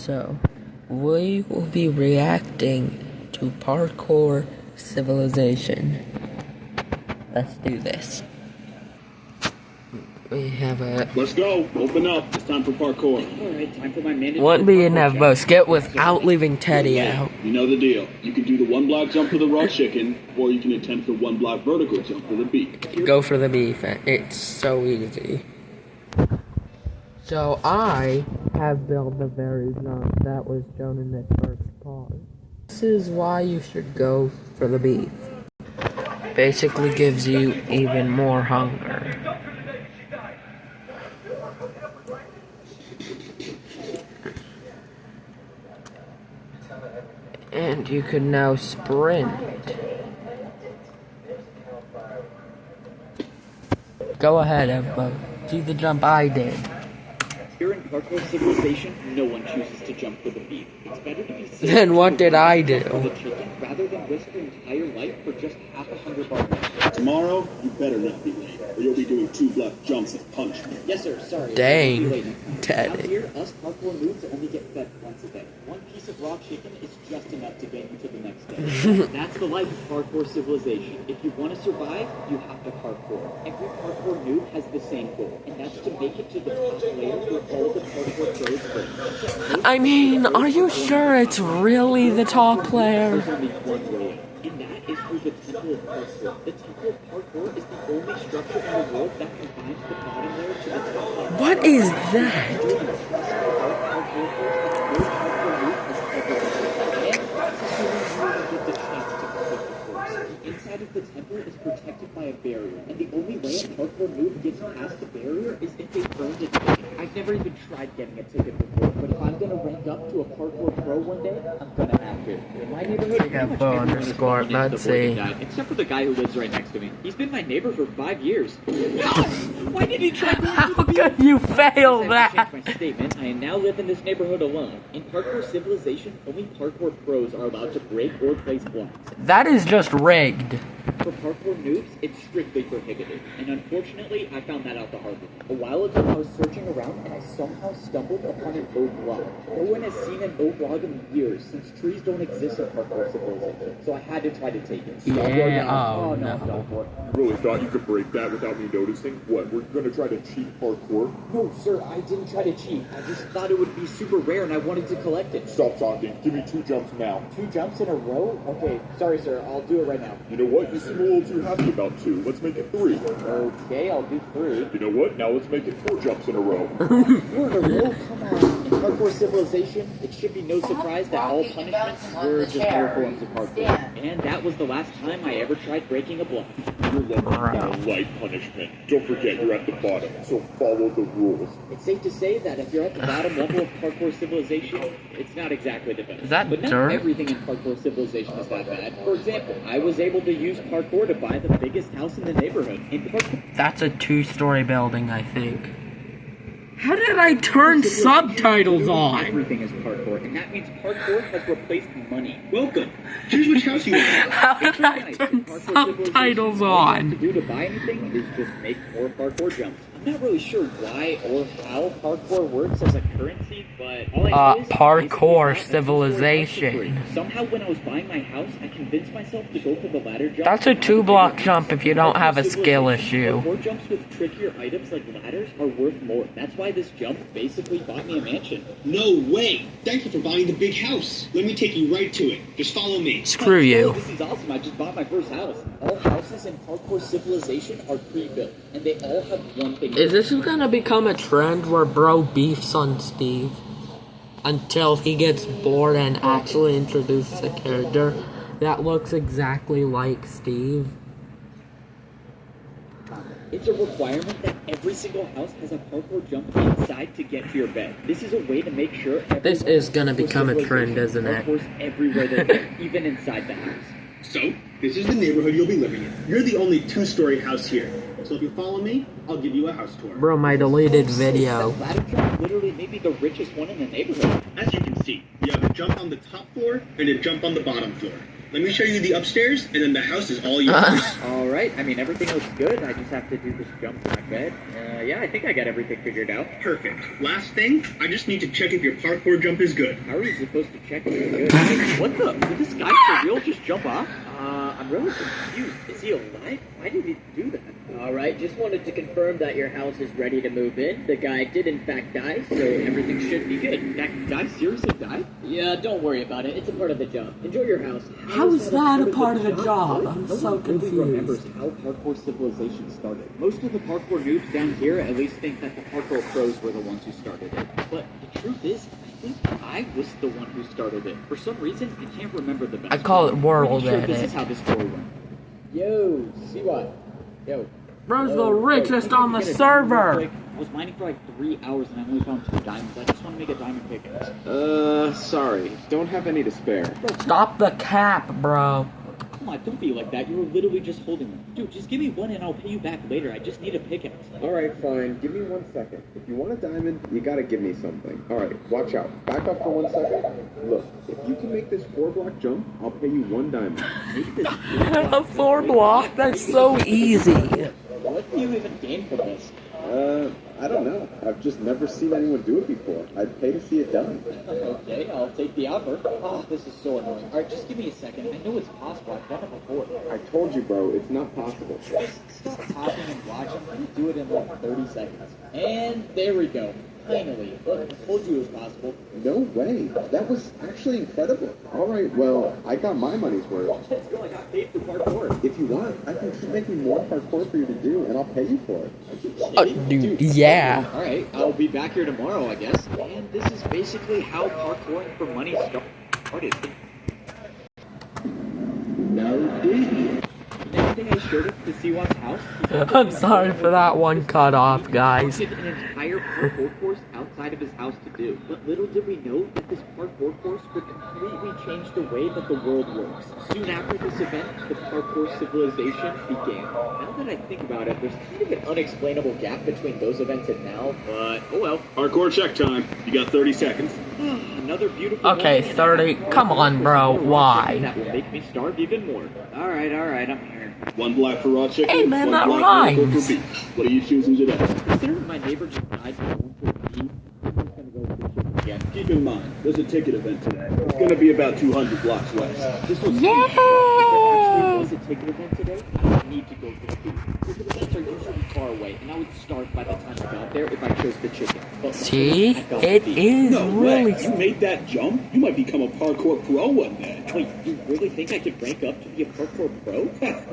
So, we will be reacting to Parkour Civilization. Let's do this. We have a... Let's go. Open up. It's time for parkour. Alright, time for my mandatory... One B and have both. Skip without leaving Teddy out. You know the deal. You can do the one block jump for the raw chicken, or you can attempt the one block vertical jump for the beef. Go for the beef. It's so easy. So I have built the very jump that was shown in the first part. This is why you should go for the beef. Basically gives you even more hunger. And you can now sprint. Go ahead, Evbo. Do the jump I did. Here in Parkour Civilization, no one chooses to jump for the beef. It's better to be safe. Then what did I do? For the chicken, rather than risk your entire life for just half $100. Tomorrow, you better not be late, or you'll be doing 2 block jumps as punishment. Yes, sir. Sorry. Dang, I'll be late next time. Teddy. Out here, us parkour noobs only get fed once a day. One piece of raw chicken is just enough to get you to the next day. That's the life of Parkour Civilization. If you want to survive, you have to parkour. Every parkour noob has the same goal, and that's to make it to the top layer where all the parkour pros live. I mean, are you sure it's really the top layer? There's only one way out, and that is through the Temple of Parkour. The Temple of Parkour is the only structure in the world that combines the bottom layer to the top layer. What is that? Inside of the temple is protected by a barrier, and the only way a parkour noob gets past the barrier is if they earned a ticket. I've never even tried getting a ticket before, but if I'm gonna rank up to a parkour pro one day, I'm gonna have to. In my neighborhood, pretty much everyone is going into the board that died, except for the guy who lives right next to me. He's been my neighbor for 5 years. Why did he try going How through the could you fail I that? changed my statement. I now live in this neighborhood alone. In Parkour Civilization, only parkour pros are allowed to break or place blocks. That is just rigged. For parkour noobs, it's strictly prohibited. And unfortunately, I found that out the hard way. A while ago, I was searching around and I somehow stumbled upon an oak log. No one has seen an oak log in years, since trees don't exist in Parkour Civilization. So I had to try to take it. Yeah, Oh, no, no. I'm done for. You really thought you could break that without me noticing? What, we're gonna try to cheat parkour? No, sir, I didn't try to cheat. I just thought it would be super rare and I wanted to collect it. Stop talking. Give me 2 jumps now. 2 jumps in a row? Okay, sorry, sir. I'll do it right now. You know what? You seem a little too happy about 2. Let's make it 3. Okay, I'll do 3. You know what? Now let's make it 4 jumps in a row. 4 in a row? Come on. In Parkour Civilization, it should be no surprise that all punishments were just more forms of parkour. And that was the last time I ever tried breaking a block. You're lucky you got a light punishment. Don't forget you're at the bottom, so follow the rules. It's safe to say that if you're at the bottom level of Parkour Civilization, it's not exactly the best. Is that but not dirt? everything in Parkour Civilization is that bad. For example, I was able to use parkour to buy the biggest house in the neighborhood. In Parkour That's a 2-story building, I think. How did I turn subtitles on? Everything is parkour, and that means parkour has replaced money. Welcome. Choose which house you want. How did I turn subtitles All you have to on? do to buy anything is just make more parkour jumps. I'm not really sure why or how parkour works as a currency, but all I know is Parkour basically Civilization. somehow when I was buying my house, I convinced myself to go for the ladder jump. That's a 2-block jump if you don't have a skill issue. Parkour jumps with trickier items like ladders are worth more. That's why this jump basically bought me a mansion. No way! Thank you for buying the big house. Let me take you right to it. Just follow me. Screw Oh, you. this is awesome. I just bought my first house. All houses in Parkour Civilization are pre-built, and they all have one thing. Is this gonna become a trend where bro beefs on Steve? Until he gets bored and actually introduces a character that looks exactly like Steve? It's a requirement that every single house has a parkour jump inside to get to your bed. This is a way to make sure This is gonna become a trend, isn't it? Parkour's everywhere they go, even inside the house. So, this is the neighborhood you'll be living in. You're the only 2-story house here. So if you follow me, I'll give you a house tour. Bro, my deleted video. That ladder jump literally may be the richest one in the neighborhood. As you can see, you have a jump on the top floor and a jump on the bottom floor. Let me show you the upstairs, and then the house is all yours. Alright, I mean, everything looks good. I just have to do this jump to my bed. Yeah, I think I got everything figured out. Perfect. Last thing, I just need to check if your parkour jump is good. How are you supposed to check if it's good? What the? Did this guy for real just jump off? I'm really confused. Is he alive? Why did he do that? Alright, just wanted to confirm that your house is ready to move in. The guy did in fact die, so everything should be good. That guy seriously died? Yeah, don't worry about it. It's a part of the job. Enjoy your house. How is that a part of the job? I'm No so one really remembers confused. how parkour civilization started. Most of the parkour noobs down here at least think that the parkour pros were the ones who started it. But the truth is, I think I was the one who started it. For some reason, I can't remember the best. I call it world Pretty sure this edit. is how this story went. Yo, see what? Yo. Bro's the richest on the server. I was mining for like 3 hours and I only found 2 diamonds. I just want to make a diamond pickaxe. Sorry. Don't have any to spare. Stop the cap, bro. Come on, don't be like that. You were literally just holding them. Dude, just give me one and I'll pay you back later. I just need a pickaxe. Alright, fine. Give me 1 second. If you want a diamond, you gotta give me something. Alright, watch out. Back up for 1 second. Look, if you can make this 4-block jump, I'll pay you 1 diamond. Make this A 4-block? That's so easy. What do you even gain from this? I don't know. I've just never seen anyone do it before. I'd pay to see it done. Okay, I'll take the offer. Oh, this is so annoying. Alright, just give me a second. I know it's possible. I've done it before. I told you, bro, it's not possible. Just stop talking and watch. I'm gonna do it in like 30 seconds. And there we go. Finally. Look, I told you it was possible. No way. That was actually incredible. Alright, well, I got my money's worth. Let's go. I got paid for parkour. If you want, I can keep making more parkour for you to do, and I'll pay you for it. Dude, yeah. Alright, I'll be back here tomorrow, I guess. And this is basically how parkouring for money started. Next thing I showed him to see what's house. I'm sorry for that one cut off, guys. He wanted an entire parkour course outside of his house to do. But little did we know that this parkour course would completely change the way that the world works. Soon after this event, the parkour civilization began. Now that I think about it, there's kind of an unexplainable gap between those events and now, but oh well. Parkour check time. You got 30 seconds. Another beautiful Okay, morning, 30. and Come on, bro. Why? that will make me starve even more. Alright, I'm here. 1 black for raw chicken. Hey, man, 1 that black vertical rhymes. for beef. What are you choosing today? Considering my neighbor just died from going for a pee, I'm just gonna go with the chicken again. Keep in mind, there's a ticket event today. It's going to be about 200 blocks west. This was Yay! If there actually was a ticket event today, I would need to go for the food. Ticket events are usually far away, and I would starve by the time I got there if I chose the chicken. But See? I got It the beef. is No really... way. You made that jump? You might become a parkour pro one day. Wait, you really think I could rank up to be a parkour pro?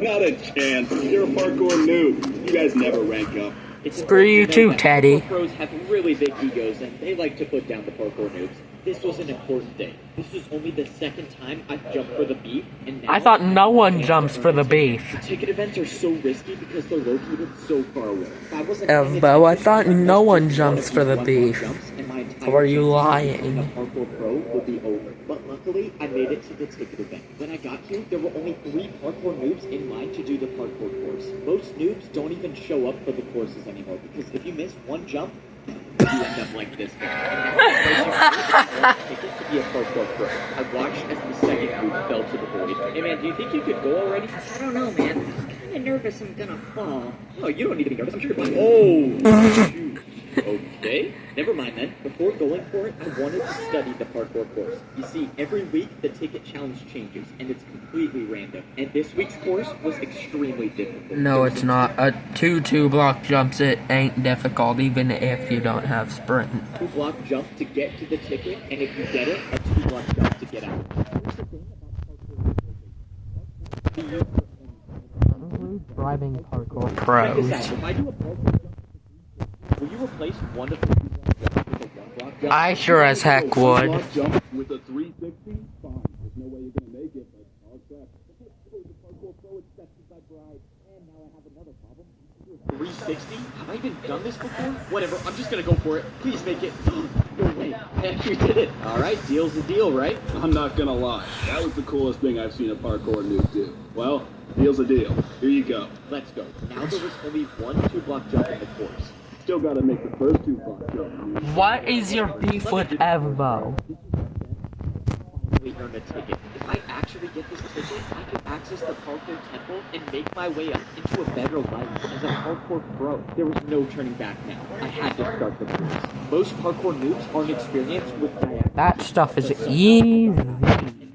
Not a chance. You're a parkour noob. You guys never rank up. It's Screw you important to know too, that Teddy. Parkour pros have really big egos, and they like to put down the parkour noobs. This was an important day. This was only the second time I've jumped for the beef, and now I thought no one jumps for the beef. The ticket events are so risky because they're located so far away. If I wasn't Bo, I thought no one just jumps for the one beef. jumps, and my entire Or are you chances of becoming lying? a parkour pro would be over. But luckily, I made it to the ticket event. When I got here, there were only 3 parkour noobs in line to do the parkour course. Most noobs don't even show up for the courses anymore because if you miss one jump, you end up like this guy. And now I'm ticket to be a parkour pro. I watched as the second group fell to the void. Hey man, do you think you could go already? I don't know, man. I'm kinda nervous I'm gonna fall. Oh, you don't need to be nervous. I'm sure you're fine. Oh, shoot. Okay, never mind then. Before going for it, I wanted to study the parkour course. You see, every week the ticket challenge changes, and it's completely random. And this week's course was extremely difficult. No, it's not. A 2-block jumps, it ain't difficult, even if you don't have sprint. 2-block jump to get to the ticket, and if you get it, a 2-block jump to get out. Here's the thing about parkour. Driving parkour Check this out. pros. If I do a parkour jump, will you replace one of the 2-block jumps with a 1-block jump? I sure as heck would. Block jump with a 360? Fine. There's no way you're going to make it, but I'll accept. The parkour pro accepted my bride, and now I have another problem. 360? Have I even done this before? Whatever, I'm just gonna go for it. Please make it. No way. Heck, you did it. Alright, deal's a deal, right? I'm not going to lie. That was the coolest thing I've seen a parkour noob do. Well, deal's a deal. Here you go. Let's go. Now there was only one 2-block jump in the course. Still got to make the first 2 block jump. What is your beef with Evo? actually earn a ticket. If I actually get this ticket, I can access the Parkour Temple and make my way up into a better life as a parkour pro. There was no turning back now. I had to start the course. Most parkour noobs aren't experienced with diagonal. That stuff is easy. And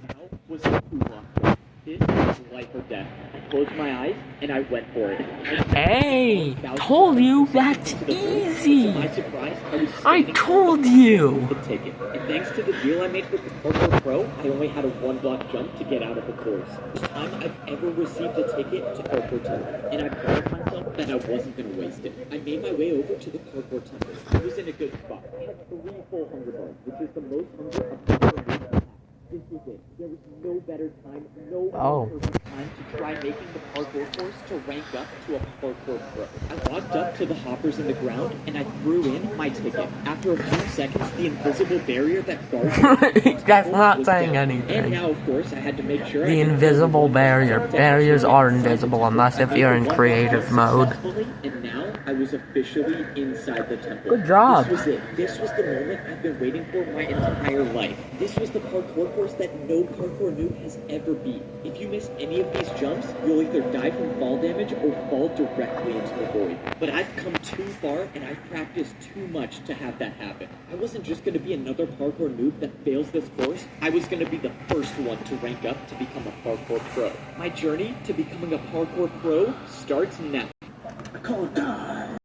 now was the Puma. This was life or death. I closed my eyes and I went for it. Hey, told you that's easy. To my surprise, I told you. the ticket. And thanks to the deal I made with the Parkour Pro, I only had a 1-block jump to get out of the course. First time I've ever received a ticket to Parkour Temple, and I promised myself that I wasn't going to waste it. I made my way over to the Parkour Temple. I was in a good spot. I had 3 full hunger bars, which is the most hunger a parkour noob can have. This was it. There was no better time, no more perfect time to try making the parkour course to rank up to a parkour pro. I walked up to the hoppers in the ground and I threw in my ticket. After a few seconds, the invisible barrier that guards That's not was saying down. anything. And now, of course, I had to make sure The invisible barrier. Barriers are invisible unless if you're in creative mode. And now I was officially inside the temple. Good job. This was it. This was the moment I've been waiting for my entire life. This was the parkour course that no parkour noob has ever beat. If you miss any of these jumps, you'll either die from fall damage or fall directly into the void. But I've come too far and I've practiced too much to have that happen. I wasn't just going to be another parkour noob that fails this course. I was going to be the first one to rank up to become a parkour pro. My journey to becoming a parkour pro starts now. I call it God.